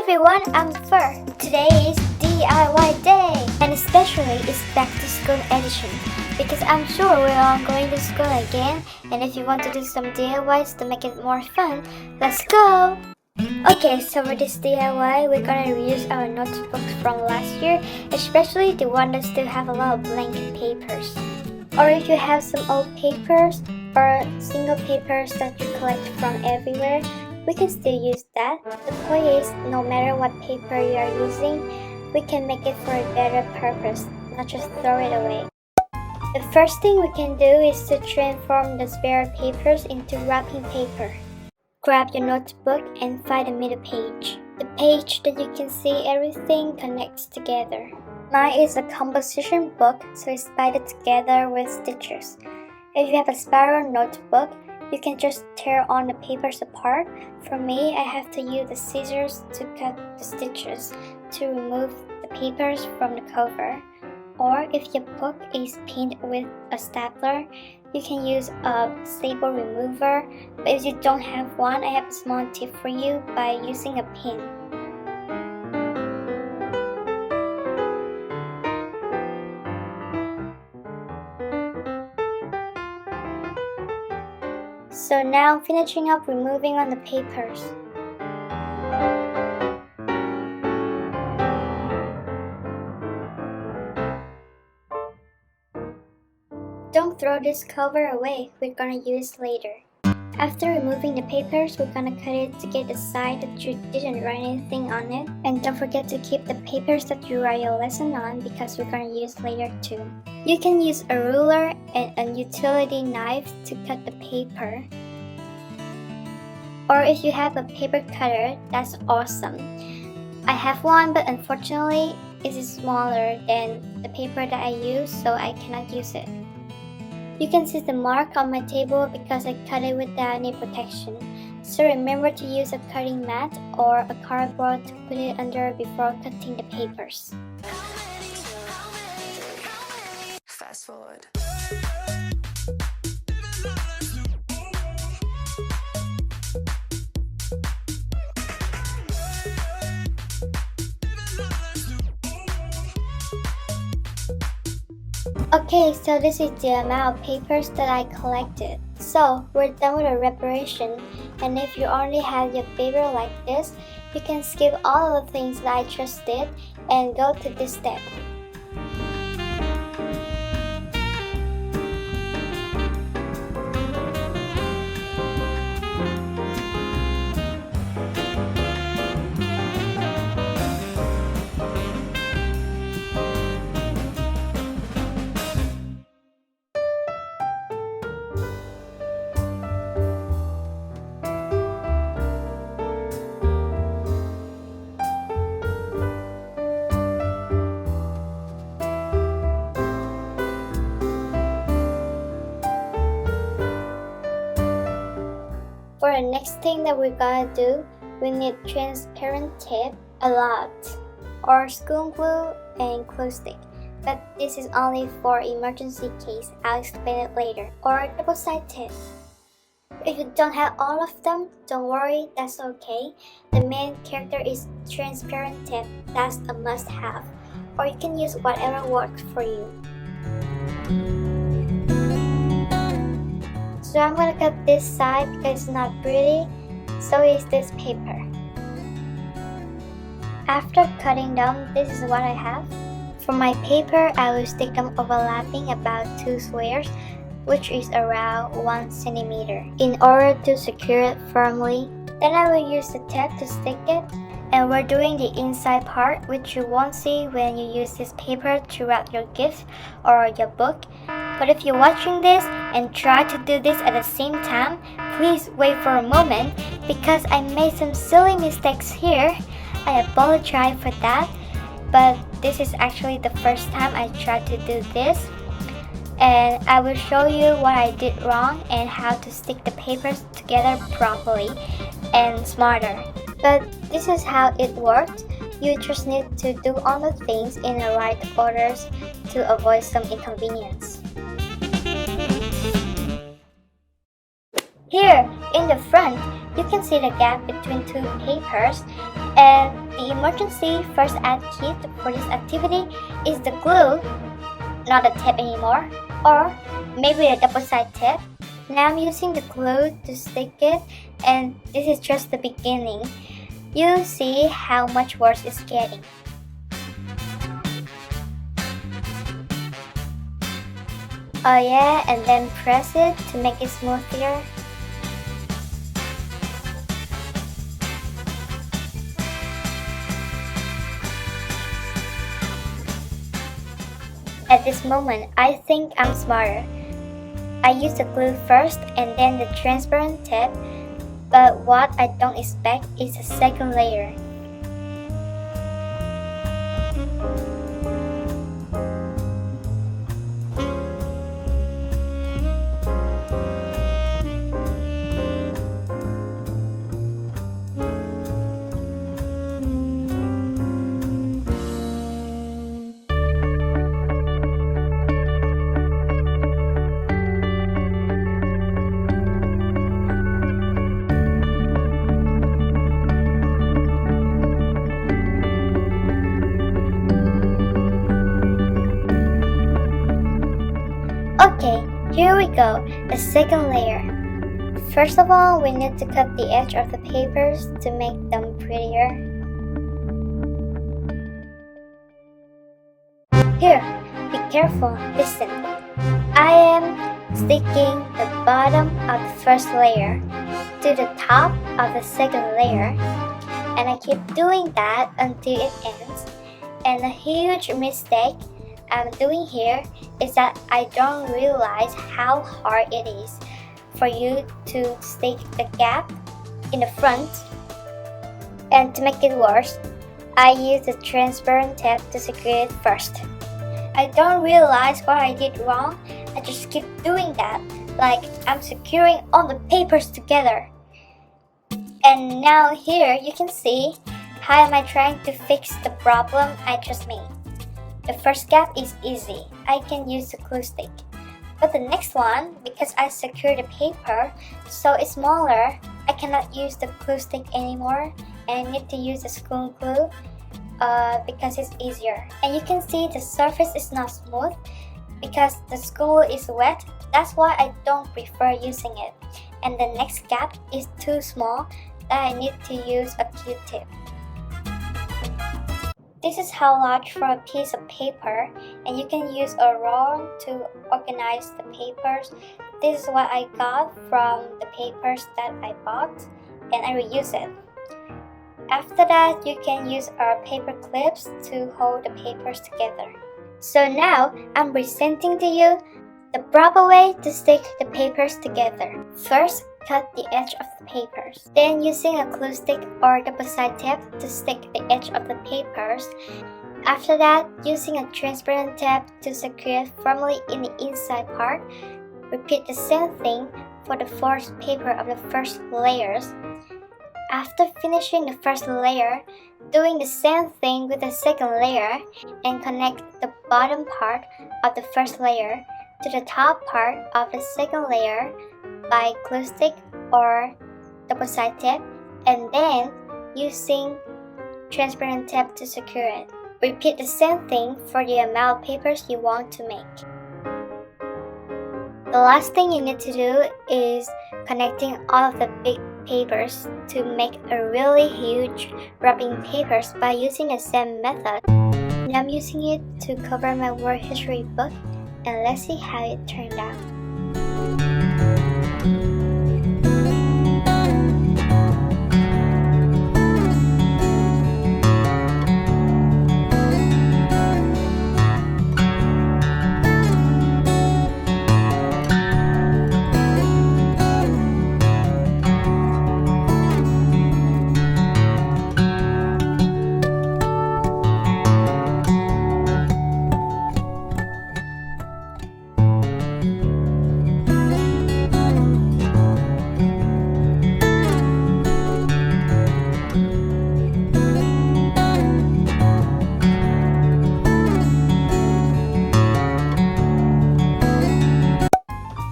everyone, I'm Fur. Today is DIY day, and especially it's back to school edition because I'm sure we're all going to school again, and if you want to do some DIYs to make it more fun, let's go! Okay, so for this DIY, we're gonna reuse our notebooks from last year, especially the one that still have a lot of blank papers. Or if you have some old papers or single papers that you collect from everywhere, we can still use that. The point is, no matter what paper you are using, we can make it for a better purpose, not just throw it away. The first thing we can do is to transform the spare papers into wrapping paper. Grab your notebook and find the middle page. The page that you can see everything connects together. Mine is a composition book, so it's binded together with stitches. If you have a spiral notebook, you can just tear on the papers apart. For me, I have to use the scissors to cut the stitches to remove the papers from the cover. Or if your book is pinned with a stapler, you can use a staple remover. But if you don't have one, I have a small tip for you by using a pin. So now finishing up removing on the papers. Don't throw this cover away, we're gonna use it later. After removing the papers, we're gonna cut it to get the side that you didn't write anything on it. And don't forget to keep the papers that you write your lesson on because we're gonna use later too. You can use a ruler and a utility knife to cut the paper. Or if you have a paper cutter, that's awesome. I have one, but unfortunately it is smaller than the paper that I use, so I cannot use it. You can see the mark on my table because I cut it without any protection. So remember to use a cutting mat or a cardboard to put it under before cutting the papers. Fast forward. Okay, so this is the amount of papers that I collected. So we're done with the reparation, and if you already have your paper like this, you can skip all of the things that I just did and go to this step. For the next thing that we're gonna do, we need transparent tape, a lot, or school glue and glue stick. But this is only for emergency case, I'll explain it later. Or double-sided tape. If you don't have all of them, don't worry, that's okay. The main character is transparent tape, that's a must-have. Or you can use whatever works for you. So I'm gonna cut this side because it's not pretty, so is this paper. After cutting them, this is what I have. For my paper, I will stick them overlapping about 2 squares, which is around 1 centimeter, in order to secure it firmly. Then I will use the tape to stick it, and we're doing the inside part, which you won't see when you use this paper to wrap your gift or your book. But if you're watching this and try to do this at the same time, please wait for a moment because I made some silly mistakes here. I apologize for that, but this is actually the first time I tried to do this. And I will show you what I did wrong and how to stick the papers together properly and smarter. But this is how it worked. You just need to do all the things in the right orders to avoid some inconvenience. Here, Here, in the front, you can see the gap between two papers, and the emergency first aid kit for this activity is the glue, not the tape anymore, or maybe a double-sided tape. Now I'm using the glue to stick it, and this is just the beginning. You see how much worse it's getting. Oh yeah, and then press it to make it smoother. At this moment, I think I'm smarter. I use the glue first and then the transparent tape, but what I don't expect is a second layer. Okay, here we go, the second layer. First of all, we need to cut the edge of the papers to make them prettier. Here, be careful, listen. I am sticking the bottom of the first layer to the top of the second layer, and I keep doing that until it ends. And a huge mistake I'm doing here is that I don't realize how hard it is for you to stick the gap in the front. And to make it worse, I use the transparent tape to secure it first. I don't realize what I did wrong. I just keep doing that, like I'm securing all the papers together. And now here you can see how am I trying to fix the problem I just made. The first gap is easy. I can use the glue stick. But the next one, because I secure the paper so it's smaller, I cannot use the glue stick anymore and I need to use the school glue because it's easier. And you can see the surface is not smooth because the school is wet. That's why I don't prefer using it. And the next gap is too small that I need to use a Q-tip. This is how large for a piece of paper, and you can use a roll to organize the papers. This is what I got from the papers that I bought, and I reuse it. After that, you can use our paper clips to hold the papers together. So now, I'm presenting to you the proper way to stick the papers together. First, cut the edge of the papers. Then using a glue stick or double-sided tape to stick the edge of the papers. After that, using a transparent tape to secure it firmly in the inside part. Repeat the same thing for the fourth paper of the first layers. After finishing the first layer, doing the same thing with the second layer and connect the bottom part of the first layer to the top part of the second layer by glue stick or double-sided tape, and then using transparent tape to secure it. Repeat the same thing for the amount of papers you want to make. The last thing you need to do is connecting all of the big papers to make a really huge wrapping papers by using the same method. Now I'm using it to cover my world history book, and let's see how it turned out.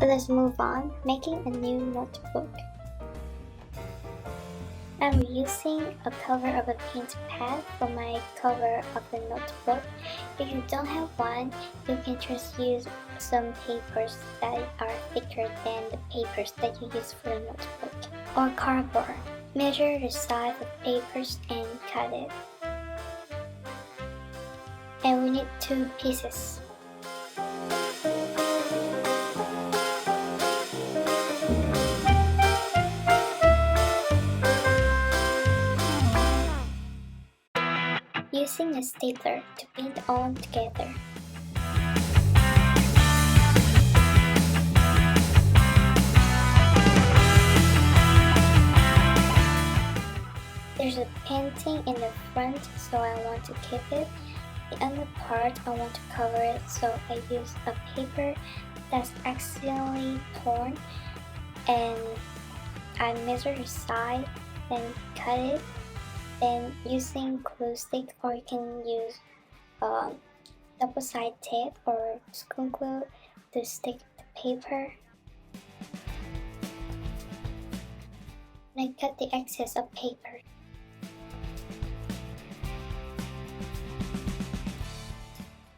Let's move on, making a new notebook. I'm using a cover of a paint pad for my cover of the notebook. If you don't have one, you can just use some papers that are thicker than the papers that you use for the notebook. Or cardboard. Measure the size of papers and cut it. And we need 2 pieces. Using a stapler to pin on together. There's a painting in the front, so I want to keep it. The under part I want to cover it, so I use a paper that's accidentally torn, and I measure the side, then cut it. Then using glue stick, or you can use double side tape or school glue to stick the paper. And I cut the excess of paper.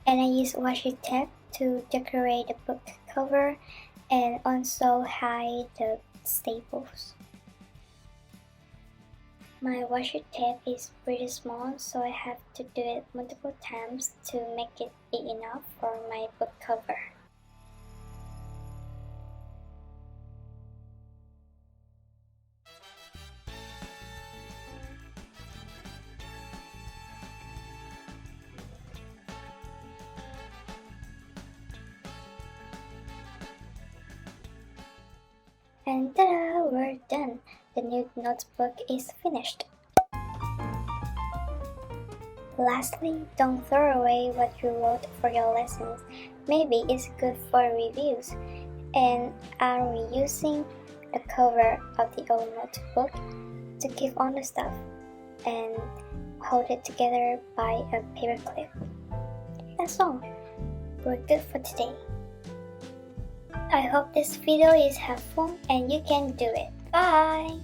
And I use washi tape to decorate the book cover and also hide the staples. My washi tape is pretty small, so I have to do it multiple times to make it big enough for my book cover. And ta-da! We're done! The new notebook is finished. Lastly, don't throw away what you wrote for your lessons. Maybe it's good for reviews. And I'm reusing the cover of the old notebook to keep on the stuff and hold it together by a paper clip. That's all. We're good for today. I hope this video is helpful and you can do it. Bye!